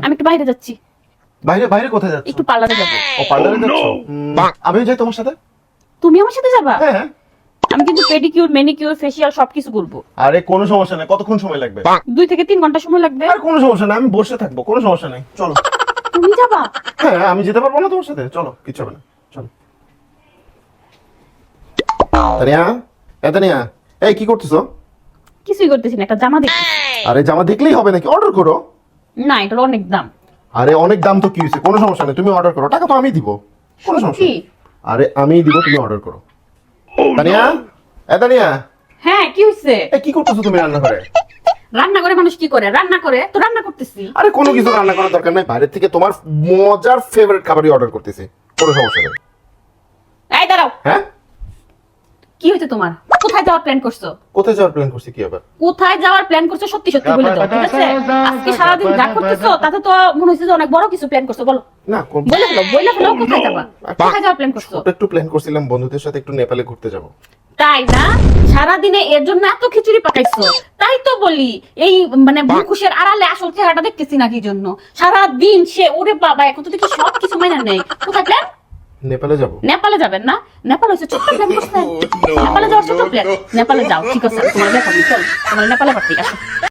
আমি একটু বাইরে যাচ্ছি। বাইরে বাইরে কোথায় যাচ্ছ? একটু পার্লারে যাবো। ও পার্লারে যাচ্ছ? আমিও যাই তোমার সাথে। তুমি আমার সাথে যাবা? হ্যাঁ। আমি কিন্তু পেডিকিউর, ম্যানিকিউর, ফেসিয়াল সবকিছু করবো। আরে কোনো সমস্যা নাই, কতক্ষণ সময় লাগবে? 2 থেকে 3 ঘন্টা সময় লাগবে। আর কোনো সমস্যা নাই, আমি বসে থাকবো, কোনো সমস্যা নাই, চলো। তুমি যাবা? হ্যাঁ আমি যেতে পারবো না তোমার সাথে, চলো কিছু হবে না, চলো। তানিয়া, তানিয়া, এই কি করতেছো? কিছুই করতেছি না, একটা জামা দেখি। আরে জামা দেখলেই হবে নাকি? অর্ডার করো। না, এটার অনেক দাম। আরে অনেক দাম তো কি হয়েছে, কোনো সমস্যা নেই, তুমি অর্ডার করো, টাকা তো আমি দিব, কোনো সমস্যা সত্যি? নেই। আরে আমিই দিব, তুমি অর্ডার করো। তানিয়া, তানিয়া, হ্যাঁ, কি হইছে? এই কি করতেছো তুমি রান্না করে? রান্না করে মানুষ কি করে? রান্না করে তো রান্না করতেছি। আরে কোনো কিছু রান্না করার দরকার নাই, বাইরে থেকে তোমার মজার ফেভারিট খাবারই অর্ডার করতেছি, কোনো সমস্যা নেই। এই দাঁড়াও, হ্যাঁ, কি হয়েছে তোমার? কোথায় যাওয়ার প্ল্যান করছো? কোথায় যাওয়ার প্ল্যান করছি কি আবার? কোথায় যাওয়ার প্ল্যান করছো সত্যি সত্যি বলে দাও, ঠিক আছে? আজকে সারাদিন যা করতেছো তাতে তো মনে হচ্ছে যে অনেক বড় কিছু প্ল্যান করছো। বলো, না বলে ফেলো কোথায় যাবা? কোথায় যাওয়ার প্ল্যান করছো? ছোট একটু প্ল্যান করছিলাম বন্ধুদের সাথে একটু নেপালে ঘুরতে যাব। তাই না? সারাদিনে এর জন্য এত খিচুড়ি পাকাইছো, তাই তো বলি এই মানে মুখোশের আড়ালে আসল চেহারাটা দেখতেছি না কি জন্য। সারাদিন সে ওরে বাবা, এখন তো দেখি সব কিছু মাইনা নেই। কোথায় প্ল্যান? নেপালে যাব। নেপালে যাবেন না? নেপাল হচ্ছে ছোট্ট প্ল্যান করছেন। নেপালে যাওয়ার ছোট্ট প্ল্যান। নেপালে যাও, ঠিক আছে, তোমার দেখাবি, চল তোমার নেপালে পাঠাই, আসো।